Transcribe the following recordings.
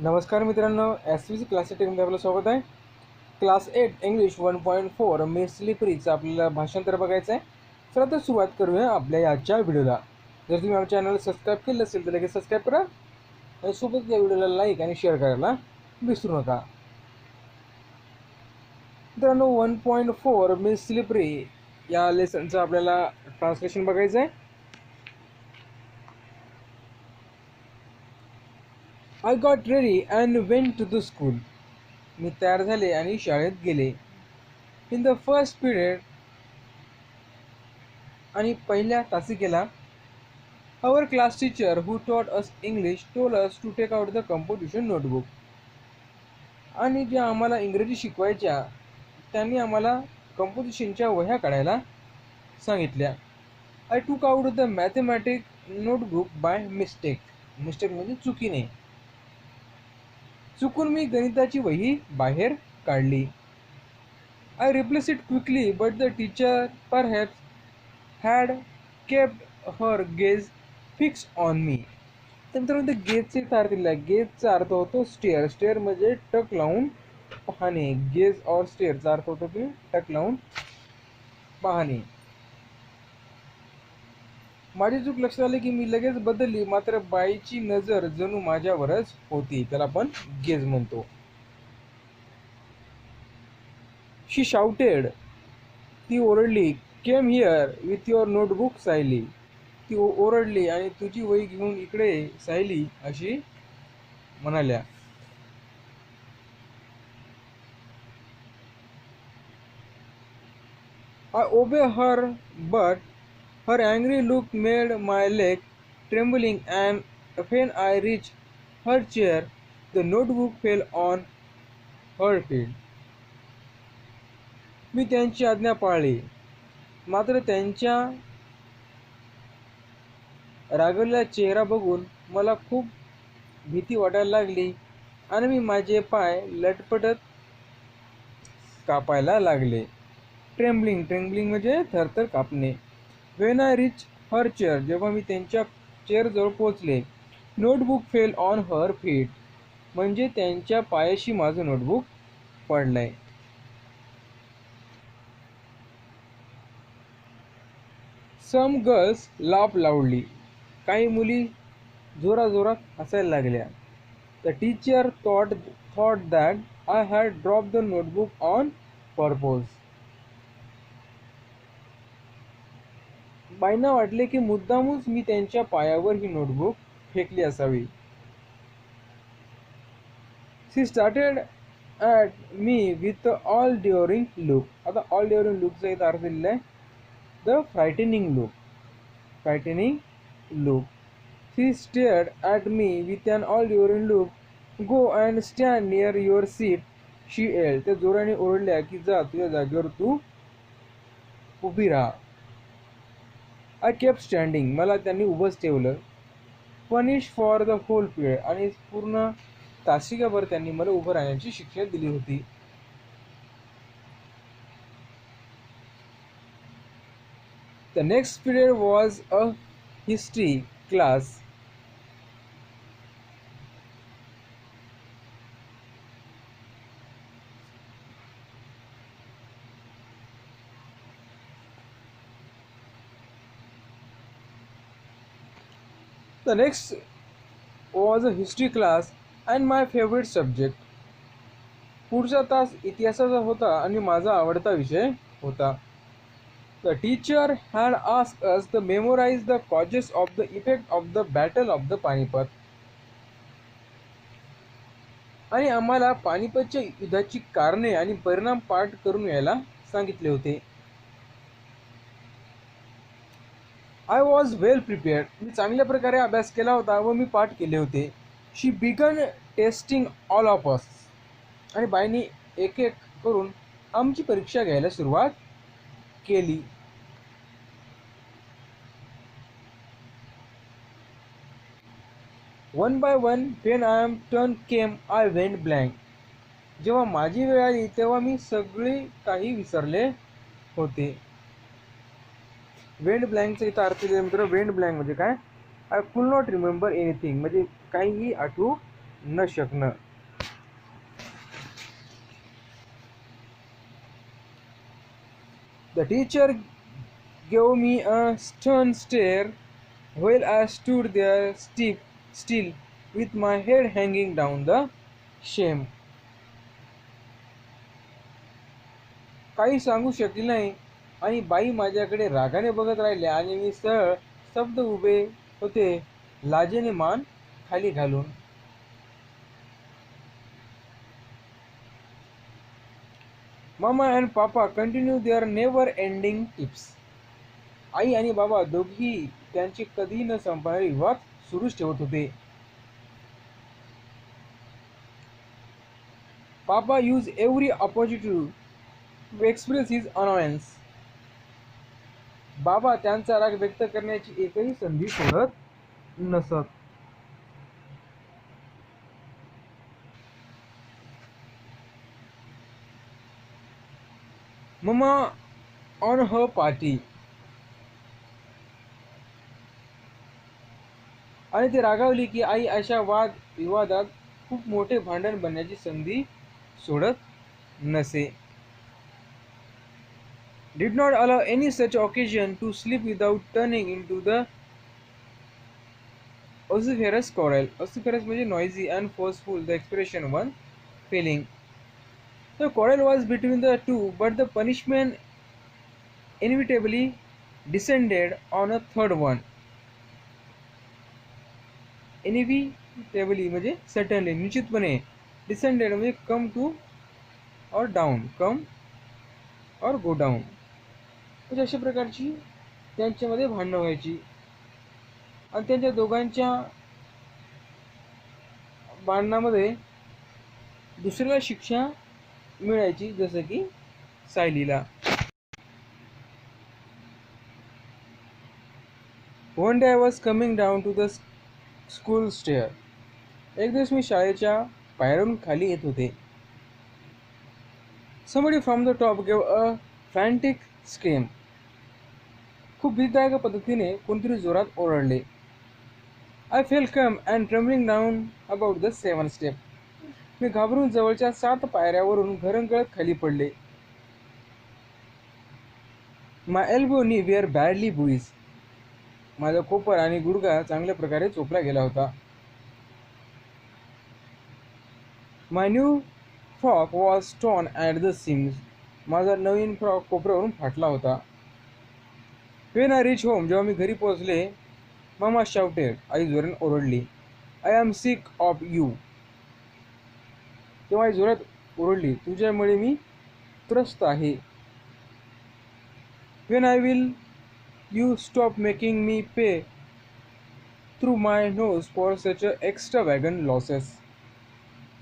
नमस्कार मित्रांनो, S V C class 8मध्ये आपलं स्वागत आहे. क्लास 8 इंग्लिश 1.4 मिस स्लिपरीचं आपल्याला भाषांतर बघायचं आहे. चला तर सुरुवात करूया आपल्या याच्या व्हिडिओला. जर तुम्ही आमच्या चॅनल सबस्क्राईब केलं असेल तर लगेच सबस्क्राईब करा आणि सोबत या व्हिडिओला लाईक आणि शेअर करायला विसरू नका. मित्रांनो, 1.4 मिस स्लिपरी या लेसनचं आपल्याला ट्रान्सलेशन बघायचं आहे. I got ready and went to the school. मी तयार झाले आणि शाळेत गेले. इन द फर्स्ट पिरियड, आणि पहिल्या तासिकेला, our class teacher who taught us English told us to take out the composition notebook. आणि ज्या आम्हाला इंग्रजी शिकवायच्या त्यांनी आम्हाला कंपोजिशनच्या वह्या काढायला सांगितल्या. आय टूक out the mathematic notebook by mistake. Mistake म्हणजे चुकीने. चुकून मी गणिताची वही बाहेर काढली. I replace it quickly but the teacher perhaps had kept her gauge fix on me. त्यानंतर ते गेजचे अर्थ दिला. गेजचा अर्थ होतो स्टेअर. स्टेअर म्हणजे टक लावून पाहणे. गेज और स्टेअरचा अर्थ होतो की टक लावून पाहणे. माझी चूक लक्षात आली की मी लगेच बदलली, मात्र बाईची नजर जणू माझ्यावरच होती. त्याला आपण गेज म्हणतो. She shouted. ती ओरडली. Came here with your notebook Sayali. ती ओरडली आणि तुझी वही घेऊन इकडे सायली अशी म्हणाल्या. I obey her, but her angry look made my leg trembling, and when I reached her chair, the notebook fell on her feet. मी त्यांची आज्ञा पाळली, मात्र त्यांच्या रागवलेला चेहरा बघून मला खूप भीती वाटायला लागली आणि मी माझे पाय लटपटत कापायला लागले. ट्रेम्बलिंग. ट्रेम्बलिंग म्हणजे थरथर कापणे. When I reach her chair. जेव्हा मी त्यांच्या चेअरजवळ पोहोचले. Notebook fell on her feet. म्हणजे त्यांच्या पायाशी माझं नोटबुक पडलंय. Some girls laugh loudly. काही मुली जोराजोरात हसायला लागल्या. The teacher thought that I had drop the notebook on purpose. बाईंना वाटले की मुद्दामच मी त्यांच्या पायावर ही नोटबुक फेकली असावी. She started at me with all during look. आता ऑल ड्युरिंग लुकचा इथं अर्थ दिलेला आहे the frightening look. Frightening look. She stared at me with an all during look. Go and stand near your seat she yelled. त्या जोराने ओरडल्या की जा तुझ्या जागेवर तू उभी राहा. I kept standing. मला त्यांनी उभंच ठेवलं. Punish for the whole period. आणि पूर्ण तासिकाभर त्यांनी मला उभं राहण्याची शिक्षा दिली होती. The next period was a history class. The next was a history class and my favorite subject. पुढचा तास इतिहासाचा होता आणि माझा आवडता विषय होता. The teacher had asked us to memorize the causes of the effect of the battle of the Panipat. आणि आम्हाला पानिपतच्या युद्धाची कारणे आणि परिणाम पाठ करून यायला सांगितले होते. I was well prepared. मी चांगल्या प्रकारे अभ्यास केला होता व मी पाठ केले होते. She began testing all of us. आणि बाईंनी एक एक करून आमची परीक्षा घ्यायला सुरुवात केली. One by one when I am turn came I went blank. जेव्हा माझी वेळ आली तेव्हा मी सगळे काही विसरले होते. वेंट ब्लँकचा इथं अर्थ मित्र. वेंट ब्लँक म्हणजे काय? I could not remember anything. म्हणजे काहीही आठवू न शकणं. The teacher gave me a stern stare while I stood there still with my head hanging down the shame. काही सांगू शकले नाही आणि बाई माझ्याकडे रागाने बघत राहिल्या आणि मी सरळ स्तब्ध उभे होते, लाजेने मान खाली घालून. Mama and Papa continue their never ending tips. आई आणि बाबा दोघी त्यांचे कधी न संपणारे विवाद सुरूच ठेवत होते. Papa used every opportunity to express his annoyance. बाबा त्यांचा राग व्यक्त करण्याची एकही संधी सोडत नसत. Mama on her party. आणि ते रागावली की आई अशा वाद विवादात खूप मोठे भांडण बनण्याची संधी सोडत नसे. Did not allow any such occasion to slip without turning into the vociferous quarrel. Vociferous म्हणजे noisy and forceful, the expression one feeling. The quarrel was between the two, but the punishment inevitably descended on a third one. Inevitably म्हणजे certainly, निश्चितपणे. Descended म्हणजे come to or down, come or go down. म्हणजे अशा प्रकारची त्यांच्यामध्ये भांडणं व्हायची आणि त्यांच्या दोघांच्या भांडणामध्ये दुसऱ्याला शिक्षा मिळायची, जसं की सायलीला. One day I was coming down to the school stair. एक दिवस मी शाळेच्या पायऱ्यावरून खाली येत होते. Somebody from the top gave a frantic scream. खूप भीतीदायक पद्धतीने कोणतरी जोरात ओरडले. I fell calm and trembling down about the 7th step. मी घाबरून जवळच्या 7 पायऱ्यावरून घरंगळत खाली पडले. My elbow knee were badly bruised. माझा कोपर आणि गुडघा चांगल्या प्रकारे चोपला गेला होता. My new frock was torn at the seams. माझा नवीन फ्रॉक कोपऱ्यावरून फाटला होता. When I reached home, जेव्हा मी घरी पोहोचले, Mama shouted. आई जोराने ओरडली. I am sick of you. तेव्हा आई जोरात ओरडली, तुझ्यामुळे मी त्रस्त आहे. When I will you stop making me pay through my nose for such extravagant losses.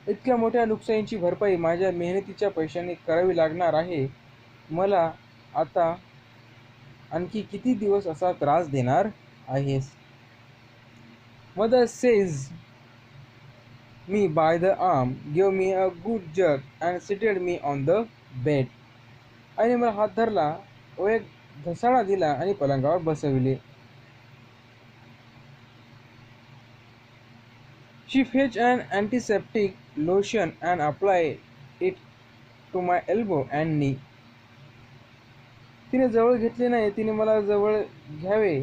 इतक्या मोठ्या नुकसानीची भरपाई माझ्या मेहनतीच्या पैशाने करावी लागणार आहे. मला आता आणखी किती दिवस असा त्रास देणार आहेस? Mother seized me by the arm, gave me a good jerk and seated me on the bed. आईने मला हात धरला व एक घसाडा दिला आणि पलंगावर बसविले. She fetched an antiseptic lotion and applied it to my elbow and knee. तिने जवळ घेतले नाही, तिने मला जवळ घ्यावे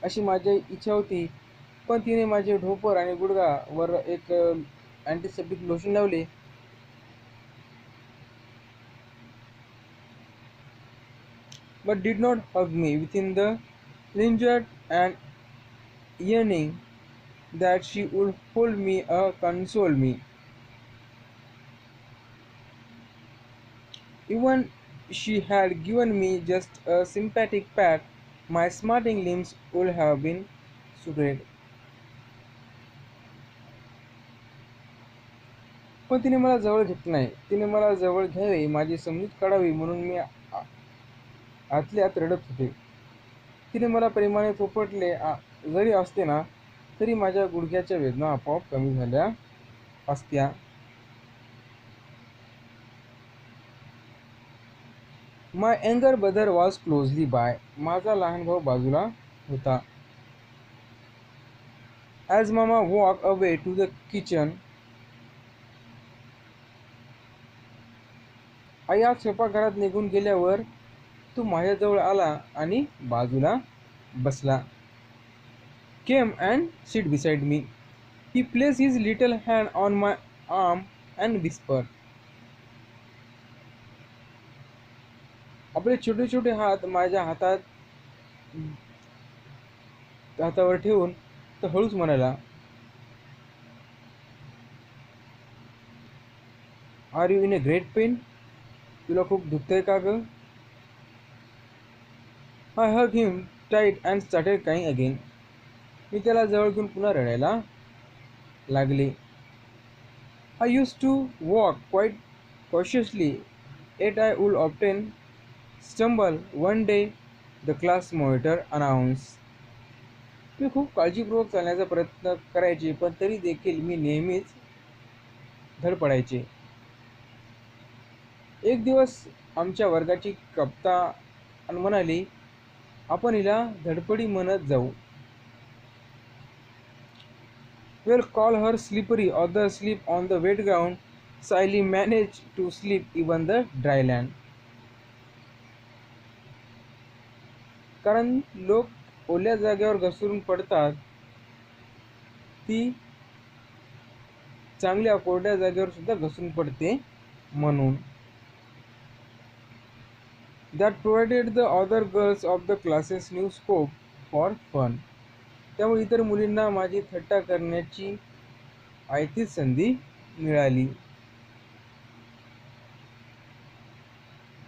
अशी माझी इच्छा होती, पण तिने माझे ढोपर आणि गुडघावर एक अँटीसेप्टिक लोशन लावले. But did not hug me within the lingered and yearning that she would hold me or console me. Even she had given me just a sympathetic pat, my smarting limbs would have been suited. पण तिने मला जवळ घेतले नाही. तिने मला जवळ घ्यावे, माझी समजूत काढावी म्हणून मी आतल्या आत रडत होते. तिने मला प्रेमाने थोपटले जरी असते ना, तरी माझ्या गुडघ्याच्या वेदना आपोआप कमी झाल्या असत्या. My younger brother was closely by. माझा लहान भाऊ बाजूला होता. As Mama walked away to the kitchen, आई आज स्वयंपाकघरात निघून गेल्यावर तो माझ्याजवळ आला आणि बाजूला बसला. Came and sit beside me. He placed his little hand on my arm and whispered. आपले छोटे छोटे हात माझ्या हातावर ठेवून तो हळूच म्हणाला, are you in a great pain? तुला खूप दुखतंय का ग? I hug him tight and started crying again. मी त्याला जवळ घेऊन पुन्हा रडायला लागले. I use to walk quite cautiously, yet I would often stumble. One day, the class monitor announced. मी खूप काळजीपूर्वक चालण्याचा प्रयत्न करायचे, पण तरी देखील मी नेहमीच धडपडायचे. एक दिवस आमच्या वर्गाची कप्तान म्हणाली, आपण हिला धडपडी म्हणत जाऊ. We'll call her Slippery or the sleep on the wet ground. Sally managed to sleep even the dry land. कारण लोक ओल्या जागेवर घसरून पडतात, ती चांगल्या कोरड्या जागेवर सुद्धा घसरून पडते म्हणून. That provided the other girls of the classes new scope for fun. त्यामुळे इतर मुलींना माझी थट्टा करण्याची आयतीच संधी मिळाली.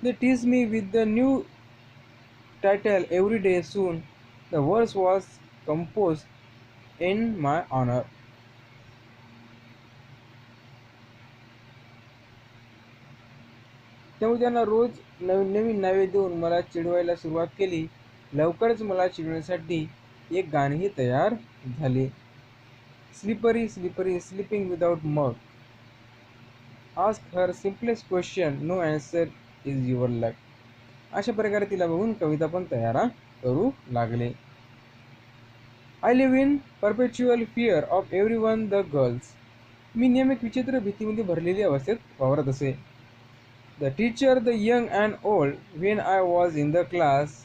They teased me with the new title every day. Soon the verse was composed in my honor. त्यामुळे त्यांना रोज नवीन नवीन नावे देऊन मला चिडवायला सुरुवात केली. लवकरच मला चिडवण्यासाठी एक गाणंही तयार झाले. स्लिपरी स्लिपरी स्लीपिंग विदाउट मग. Ask her simplest question, no answer is your luck. अशा प्रकारे तिला बघून कविता पण तयार करू लागले. I live in perpetual fear of every one the girls. मी नेहमी विचित्र भीतीमध्ये भरलेली अवस्थेत वावरत असे. The teacher, the young and old, when I was in the class,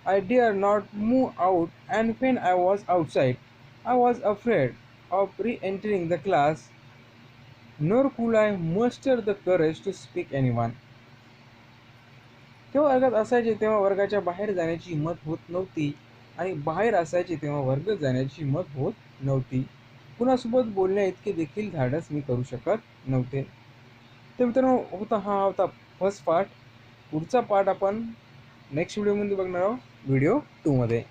I dare not move out, and when I was outside, I was afraid of re-entering the class, nor could I muster the courage to speak anyone. तेव्हा वर्गात असायचे तेव्हा वर्गाच्या बाहेर जाण्याची हिंमत होत नव्हती, आणि बाहेर असायचे तेव्हा वर्गात जाण्याची हिंमत होत नव्हती. कुणासोबत बोलण्या इतके देखील धाडस मी करू शकत नव्हते. तर मित्रांनो, हा होता फर्स्ट पार्ट. पुढचा पार्ट आपण नेक्स्ट व्हिडिओमध्ये बघणार आहोत, व्हिडिओ 2 मध्ये.